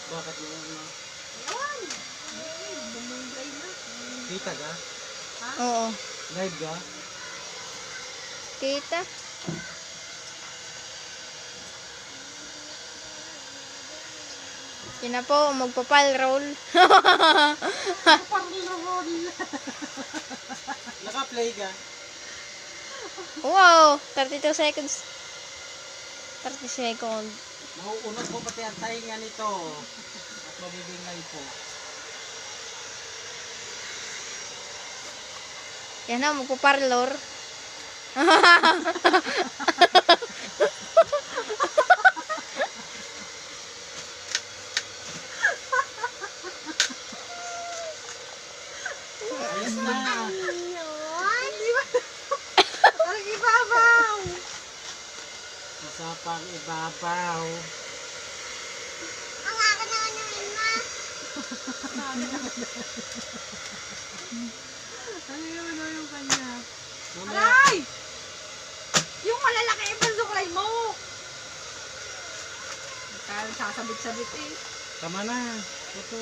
Bakit mo na? Ayan. Bumungay na. Kita ka? Oo. Live ka? Kita. Yun na po, magpapal roll. Naka-play ka? Wow, 32 seconds. 30 seconds. Nauunod po pati ang tainga nito. At mabibingay po. Yan na, magpaparlor. Ayos na. Di ba? Parang ibabaw. Masapang ibabaw. Ang akin na yun, ma. Ano yung kanya? Mamaya, Aray! Yung malalaki yung pansuklay mo. Kaya sasabit-sabit eh. tama na. Ito.